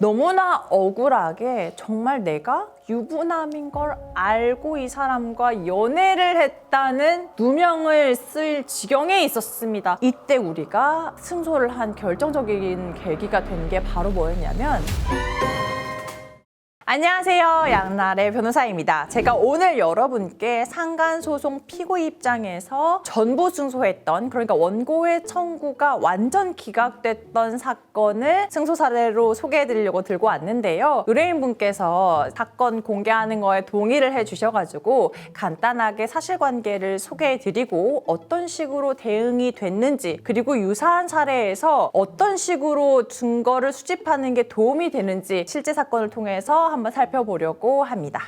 너무나 억울하게 정말 내가 유부남인 걸 알고 이 사람과 연애를 했다는 누명을 쓸 지경에 있었습니다. 이때 우리가 승소를 한 결정적인 계기가 된 게 바로 뭐였냐면, 안녕하세요, 양날의 변호사입니다. 제가 오늘 여러분께 상간소송 피고 입장에서 전부 승소했던, 그러니까 원고의 청구가 완전 기각됐던 사건을 승소 사례로 소개해드리려고 들고 왔는데요. 의뢰인분께서 사건 공개하는 거에 동의를 해주셔가지고 간단하게 사실관계를 소개해드리고 어떤 식으로 대응이 됐는지, 그리고 유사한 사례에서 어떤 식으로 증거를 수집하는 게 도움이 되는지 실제 사건을 통해서 한번 살펴보려고 합니다.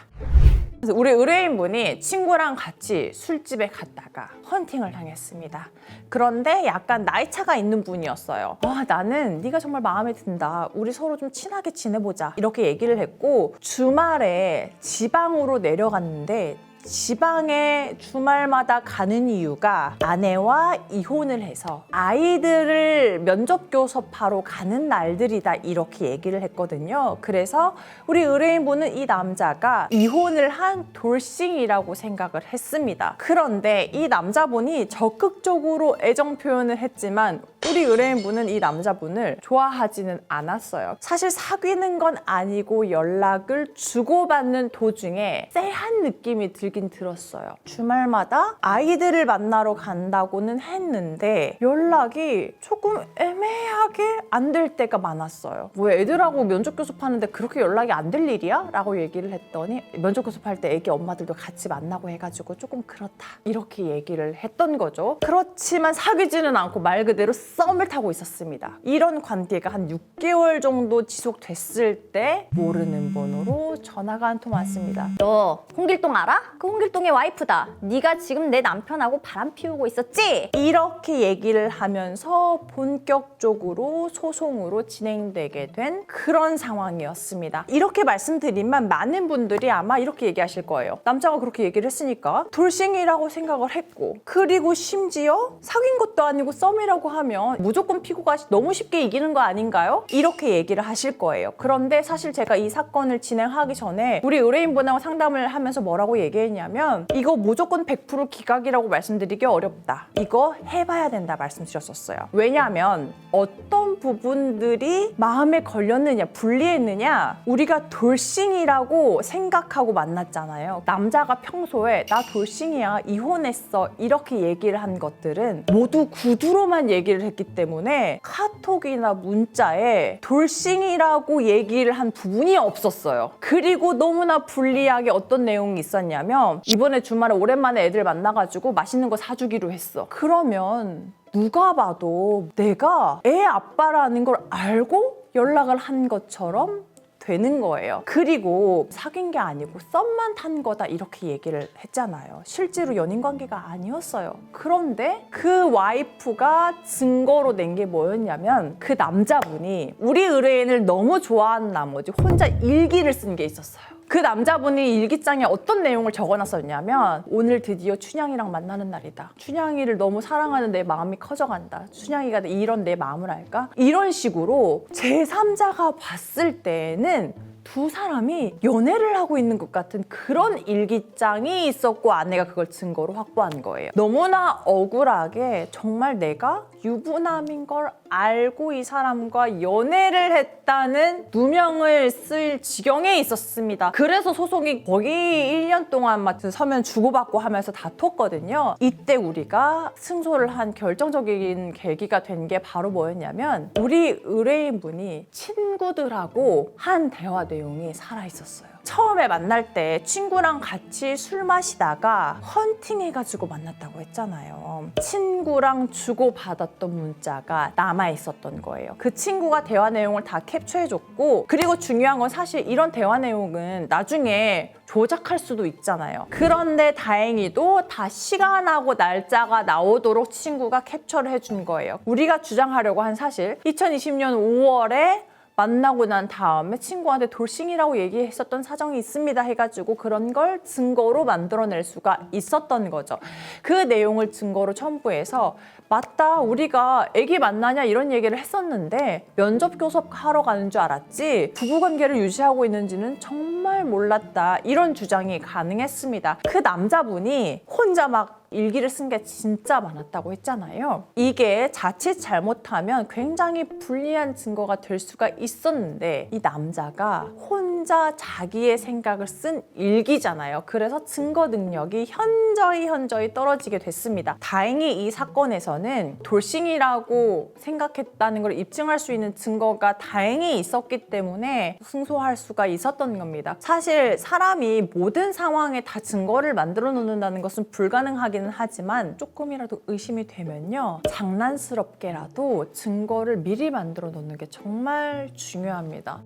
그래서 우리 의뢰인분이 친구랑 같이 술집에 갔다가 헌팅을 당했습니다. 그런데 약간 나이 차가 있는 분이었어요. 나는 네가 정말 마음에 든다. 우리 서로 좀 친하게 지내보자. 이렇게 얘기를 했고, 주말에 지방으로 내려갔는데 지방에 주말마다 가는 이유가 아내와 이혼을 해서 아이들을 면접 교섭하러 가는 날들이다, 이렇게 얘기를 했거든요. 그래서 우리 의뢰인분은 이 남자가 이혼을 한 돌싱이라고 생각을 했습니다. 그런데 이 남자분이 적극적으로 애정 표현을 했지만 우리 의뢰인분은 이 남자분을 좋아하지는 않았어요. 사실 사귀는 건 아니고 연락을 주고받는 도중에 쎄한 느낌이 들긴 들었어요. 주말마다 아이들을 만나러 간다고는 했는데 연락이 조금 애매하게 안 될 때가 많았어요. 뭐 애들하고 면접 교섭하는데 그렇게 연락이 안 될 일이야? 라고 얘기를 했더니 면접 교섭할 때 애기 엄마들도 같이 만나고 해가지고 조금 그렇다, 이렇게 얘기를 했던 거죠. 그렇지만 사귀지는 않고 말 그대로 썸을 타고 있었습니다. 이런 관계가 한 6개월 정도 지속됐을 때 모르는 번호로 전화가 한 통 왔습니다. 너 홍길동 알아? 그 홍길동의 와이프다. 네가 지금 내 남편하고 바람 피우고 있었지? 이렇게 얘기를 하면서 본격적으로 소송으로 진행되게 된 그런 상황이었습니다. 이렇게 말씀드리면 많은 분들이 아마 이렇게 얘기하실 거예요. 남자가 그렇게 얘기를 했으니까 돌싱이라고 생각을 했고, 그리고 심지어 사귄 것도 아니고 썸이라고 하면 무조건 피고가 너무 쉽게 이기는 거 아닌가요? 이렇게 얘기를 하실 거예요. 그런데 사실 제가 이 사건을 진행하기 전에 우리 의뢰인분하고 상담을 하면서 뭐라고 얘기했냐면, 이거 무조건 100% 기각이라고 말씀드리기 어렵다. 이거 해봐야 된다 말씀드렸었어요. 왜냐하면 어떤 부분들이 마음에 걸렸느냐, 불리했느냐, 우리가 돌싱이라고 생각하고 만났잖아요. 남자가 평소에 나 돌싱이야, 이혼했어, 이렇게 얘기를 한 것들은 모두 구두로만 얘기를 했기 때문에 카톡이나 문자에 돌싱이라고 얘기를 한 부분이 없었어요. 그리고 너무나 불리하게 어떤 내용이 있었냐면, 이번에 주말에 오랜만에 애들 만나가지고 맛있는 거 사주기로 했어. 그러면 누가 봐도 내가 애 아빠라는 걸 알고 연락을 한 것처럼 되는 거예요. 그리고 사귄 게 아니고 썸만 탄 거다, 이렇게 얘기를 했잖아요. 실제로 연인 관계가 아니었어요. 그런데 그 와이프가 증거로 낸 게 뭐였냐면, 그 남자분이 우리 의뢰인을 너무 좋아하는 나머지 혼자 일기를 쓴 게 있었어요. 그 남자분이 일기장에 어떤 내용을 적어놨었냐면, 오늘 드디어 춘향이랑 만나는 날이다. 춘향이를 너무 사랑하는 내 마음이 커져간다. 춘향이가 이런 내 마음을 알까? 이런 식으로 제3자가 봤을 때는 두 사람이 연애를 하고 있는 것 같은 그런 일기장이 있었고, 아내가 그걸 증거로 확보한 거예요. 너무나 억울하게 정말 내가 유부남인 걸 알고 이 사람과 연애를 했다는 누명을 쓸 지경에 있었습니다. 그래서 소송이 거의 1년 동안 서면 주고받고 하면서 다퉜거든요. 이때 우리가 승소를 한 결정적인 계기가 된 게 바로 뭐였냐면, 우리 의뢰인분이 친구들하고 한 대화 내용이 살아있었어요. 처음에 만날 때 친구랑 같이 술 마시다가 헌팅해가지고 만났다고 했잖아요. 친구랑 주고받았던 문자가 남아있었던 거예요. 그 친구가 대화 내용을 다 캡처해줬고, 그리고 중요한 건 사실 이런 대화 내용은 나중에 조작할 수도 있잖아요. 그런데 다행히도 다 시간하고 날짜가 나오도록 친구가 캡처를 해준 거예요. 우리가 주장하려고 한 사실 2020년 5월에 만나고 난 다음에 친구한테 돌싱이라고 얘기했었던 사정이 있습니다 해가지고 그런 걸 증거로 만들어낼 수가 있었던 거죠. 그 내용을 증거로 첨부해서 맞다, 우리가 애기 만나냐 이런 얘기를 했었는데 면접 교섭하러 가는 줄 알았지 부부관계를 유지하고 있는지는 정말 몰랐다, 이런 주장이 가능했습니다. 그 남자분이 혼자 막 일기를 쓴 게 진짜 많았다고 했잖아요. 이게 자칫 잘못하면 굉장히 불리한 증거가 될 수가 있었는데 이 남자가 혼자 자기의 생각을 쓴 일기잖아요. 그래서 증거 능력이 현저히 떨어지게 됐습니다. 다행히 이 사건에서는 돌싱이라고 생각했다는 걸 입증할 수 있는 증거가 다행히 있었기 때문에 승소할 수가 있었던 겁니다. 사실 사람이 모든 상황에 다 증거를 만들어 놓는다는 것은 불가능하기는 하지만 조금이라도 의심이 되면요, 장난스럽게라도 증거를 미리 만들어 놓는 게 정말 중요합니다.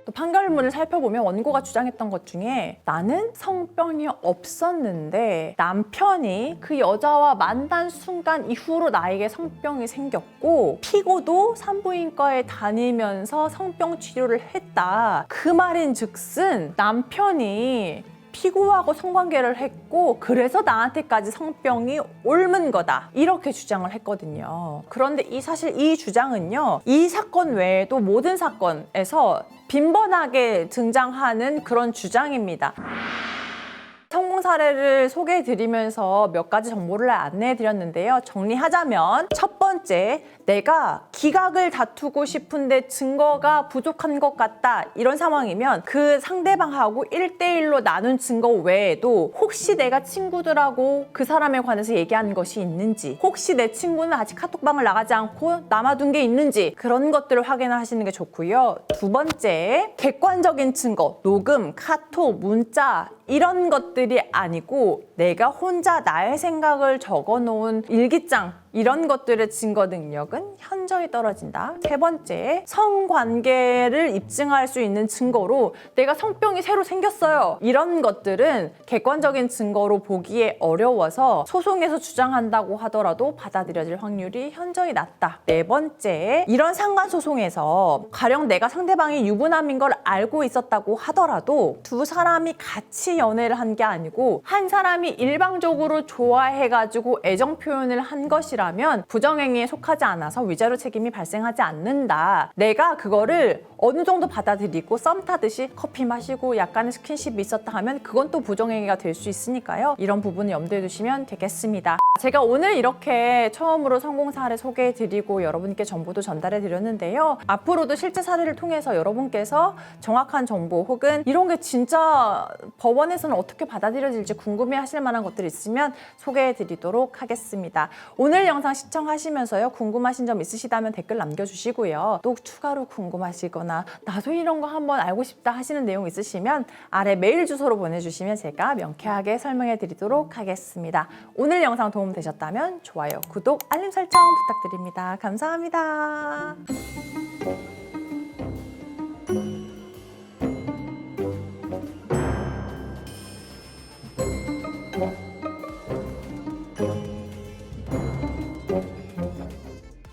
또 판결문을 살펴보면 원고가 주장했던 것 중에 나는 성병이 없었는데 남편이 그 여자와 만난 순간 이후로 나에게 성병이 생겼고 피고도 산부인과에 다니면서 성병 치료를 했다. 그 말인즉슨 남편이 피고하고 성관계를 했고 그래서 나한테까지 성병이 옮은 거다, 이렇게 주장을 했거든요. 그런데 사실 이 주장은요, 이 사건 외에도 모든 사건에서 빈번하게 등장하는 그런 주장입니다. 성공 사례를 소개해드리면서 몇 가지 정보를 안내해드렸는데요. 정리하자면 첫 번째, 내가 기각을 다투고 싶은데 증거가 부족한 것 같다, 이런 상황이면 그 상대방하고 1대1로 나눈 증거 외에도 혹시 내가 친구들하고 그 사람에 관해서 얘기하는 것이 있는지, 혹시 내 친구는 아직 카톡방을 나가지 않고 남아둔 게 있는지, 그런 것들을 확인하시는 게 좋고요. 두 번째, 객관적인 증거, 녹음, 카톡, 문자 이런 것들이 아니고 내가 혼자 나의 생각을 적어놓은 일기장, 이런 것들의 증거 능력은 현저히 떨어진다. 세 번째, 성관계를 입증할 수 있는 증거로 내가 성병이 새로 생겼어요, 이런 것들은 객관적인 증거로 보기에 어려워서 소송에서 주장한다고 하더라도 받아들여질 확률이 현저히 낮다. 네 번째, 이런 상간소송에서 가령 내가 상대방이 유부남인 걸 알고 있었다고 하더라도 두 사람이 같이 연애를 한 게 아니고 한 사람이 일방적으로 좋아해가지고 애정 표현을 한 것이라면 부정행위에 속하지 않아서 위자료 책임이 발생하지 않는다. 내가 그거를 어느 정도 받아들이고 썸 타듯이 커피 마시고 약간의 스킨십이 있었다 하면 그건 또 부정행위가 될 수 있으니까요. 이런 부분을 염두에 두시면 되겠습니다. 제가 오늘 이렇게 처음으로 성공 사례 소개해드리고 여러분께 정보도 전달해드렸는데요. 앞으로도 실제 사례를 통해서 여러분께서 정확한 정보 혹은 이런 게 진짜 법원에서는 어떻게 받아들여질지 궁금해하실 만한 것들이 있으면 소개해드리도록 하겠습니다. 오늘 영상 시청하시면서요, 궁금하신 점 있으시다면 댓글 남겨주시고요. 또 추가로 궁금하시거나 나도 이런 거 한번 알고 싶다 하시는 내용 있으시면 아래 메일 주소로 보내주시면 제가 명쾌하게 설명해드리도록 하겠습니다. 오늘 영상 도움 되셨다면 좋아요, 구독, 알림 설정 부탁드립니다. 감사합니다.